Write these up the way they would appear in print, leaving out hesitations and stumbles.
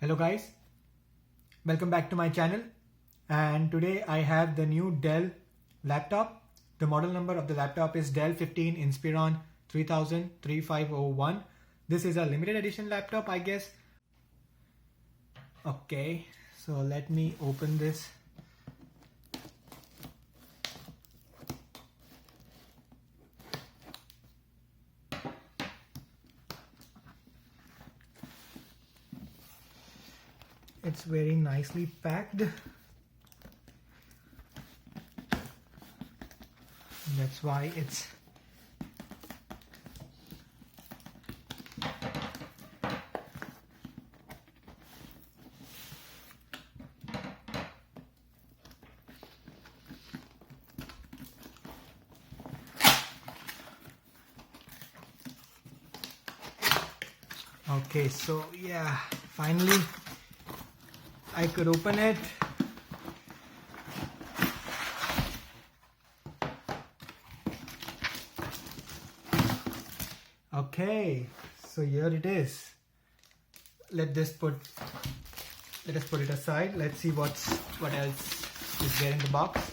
Hello guys, welcome back to my channel, and today I have the new Dell laptop. The model number of the laptop is Dell 15 Inspiron 3501. This is a limited edition laptop, I guess. Okay, so let me open this. It's very nicely packed. That's why it's okay. So yeah, finally I could open it. Okay, so here it is. Let us put it aside. Let's see what else is there in the box.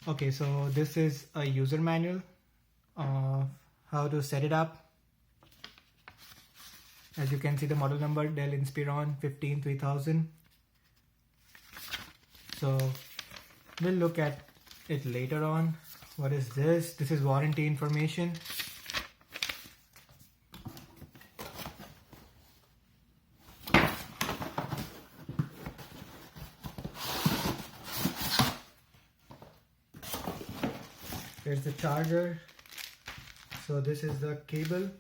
Okay, so this is a user manual of how to set it up. As you can see, the model number Dell Inspiron 15 3000. So we'll look at it later on. What is this? This is warranty information. Here's the charger. So this is the cable.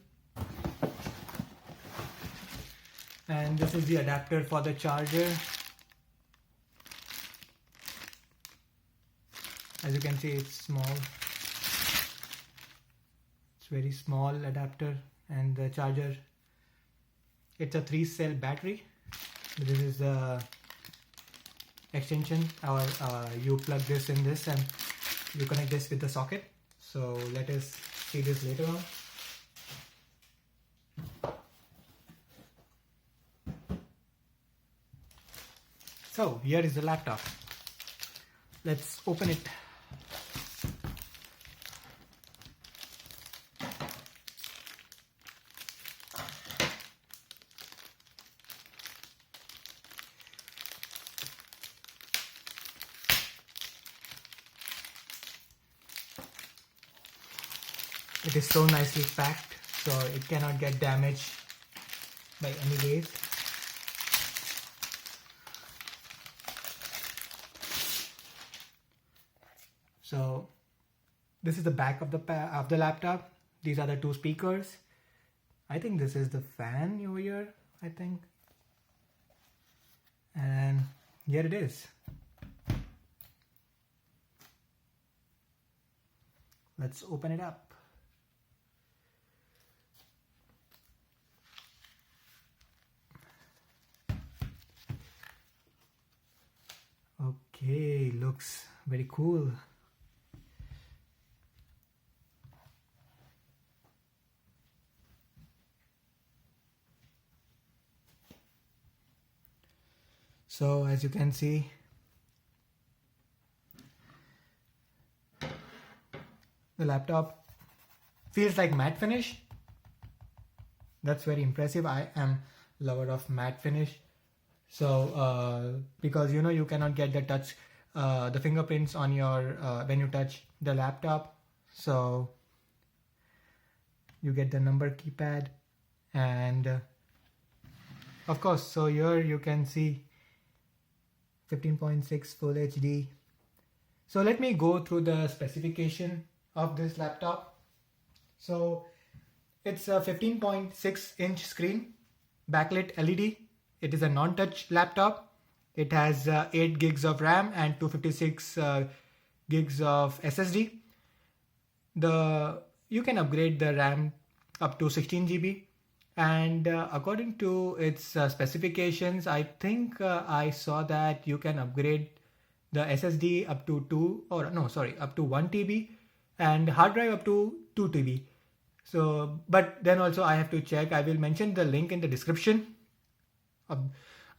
And this is the adapter for the charger. As you can see, it's small. It's very small adapter, and the charger, it's a 3-cell battery. This is the extension, or you plug this in this and you connect this with the socket. So let us see this later on. So here is the laptop. Let's open it. It is so nicely packed, so it cannot get damaged by any ways. So this is the back of the laptop. These are the two speakers. I think this is the fan over here, I think. And here it is. Let's open it up. Okay, looks very cool. So as you can see, the laptop feels like matte finish. That's very impressive. I am a lover of matte finish. So because you cannot get the fingerprints on your when you touch the laptop. So you get the number keypad, and of course, so here you can see 15.6 full HD. So let me go through the specification of this laptop. So it's a 15.6 inch screen, backlit LED. It is a non-touch laptop. It has 8 gigs of RAM and 256 gigs of SSD. You can upgrade the RAM up to 16 GB. And according to its specifications, I think I saw that you can upgrade the SSD up to 1 TB and hard drive up to 2 TB. So, but then also I have to check. I will mention the link in the description.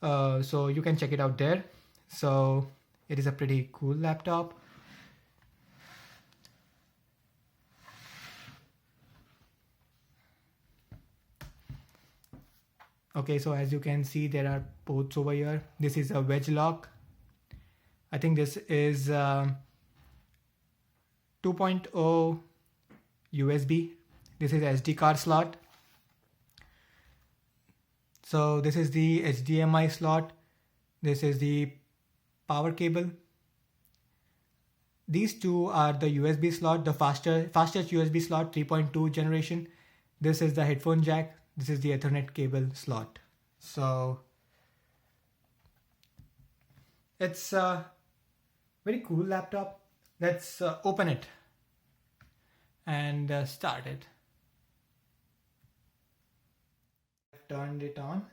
So you can check it out there. So it is a pretty cool laptop. Okay, so as you can see, there are ports over here. This is a wedge lock. I think this is 2.0 USB. This is SD card slot. So this is the HDMI slot. This is the power cable. These two are the USB slot, the fastest USB slot, 3.2 generation. This is the headphone jack. This is the Ethernet cable slot. So it's a very cool laptop. Let's open it and start it. I've turned it on.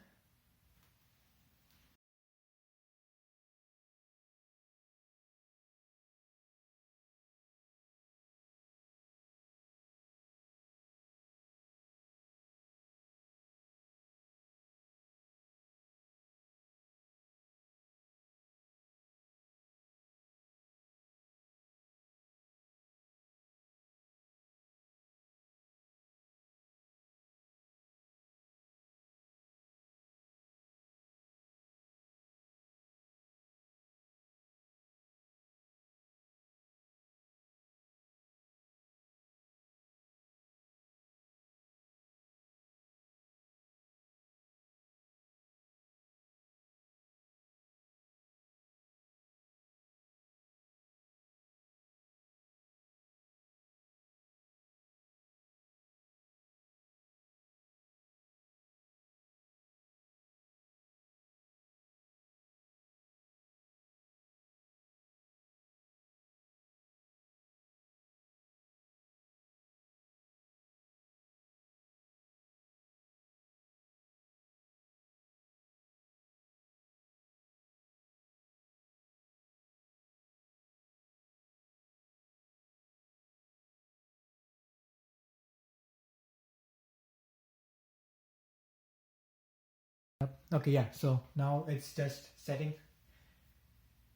Okay, yeah, so now it's just setting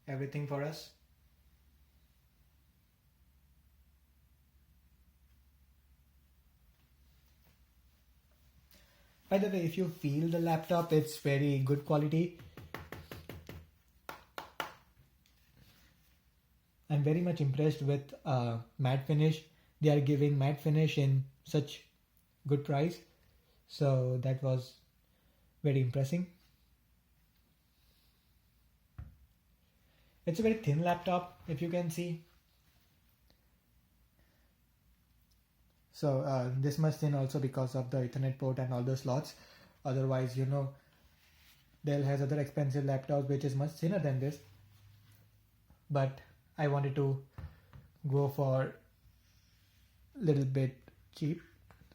everything for us. By the way, if you feel the laptop, it's very good quality. I'm very much impressed with matte finish. They are giving matte finish in such good price. So that was very impressive. It's a very thin laptop, if you can see. So this much thin also because of the Ethernet port and all the slots. Otherwise, you know, Dell has other expensive laptops which is much thinner than this. But I wanted to go for a little bit cheap,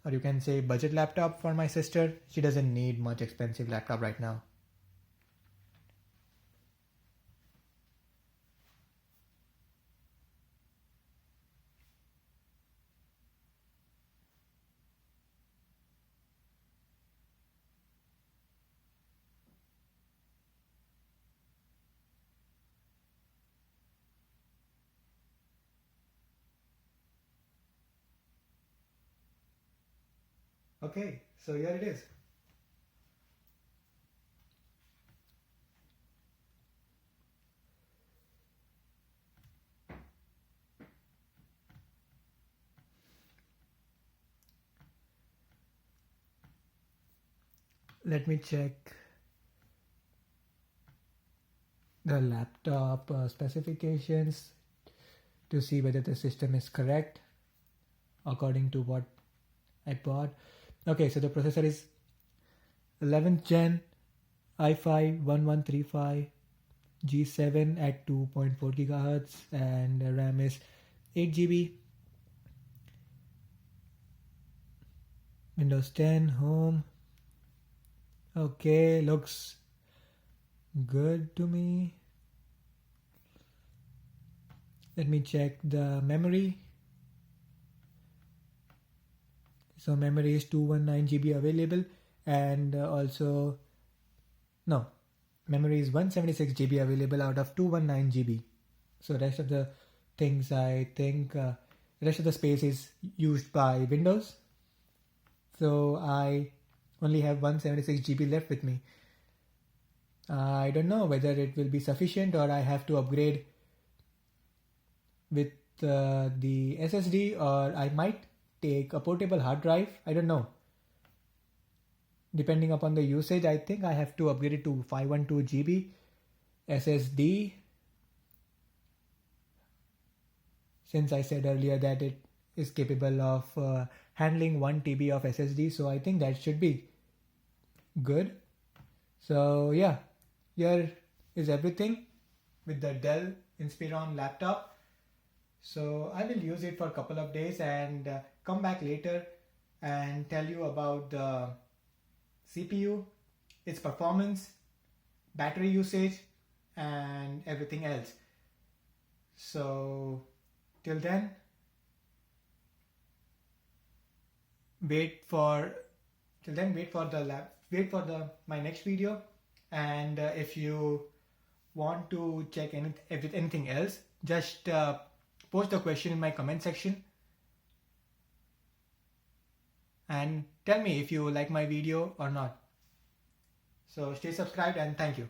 or you can say budget laptop for my sister. She doesn't need much expensive laptop right now. Okay, so here it is. Let me check the laptop specifications to see whether the system is correct according to what I bought. Okay, so the processor is 11th gen i5 1135 G7 at 2.4 GHz, and the RAM is 8 GB. Windows 10 home. Okay, looks good to me. Let me check the memory. So memory is 219 GB available, and also No, memory is 176 GB available out of 219 GB. So rest of the things, I think rest of the space is used by Windows. So I only have 176 GB left with me. I don't know whether it will be sufficient or I have to upgrade with the SSD, or I might take a portable hard drive. I don't know. Depending upon the usage, I think I have to upgrade it to 512 GB SSD, since I said earlier that it is capable of handling 1 TB of SSD. So I think that should be good. So yeah, here is everything with the Dell Inspiron laptop. So I will use it for a couple of days and come back later and tell you about the CPU, its performance, battery usage, and everything else. So till then, wait for my next video. And if you want to check anything else, just post the question in my comment section and tell me if you like my video or not. So stay subscribed and thank you.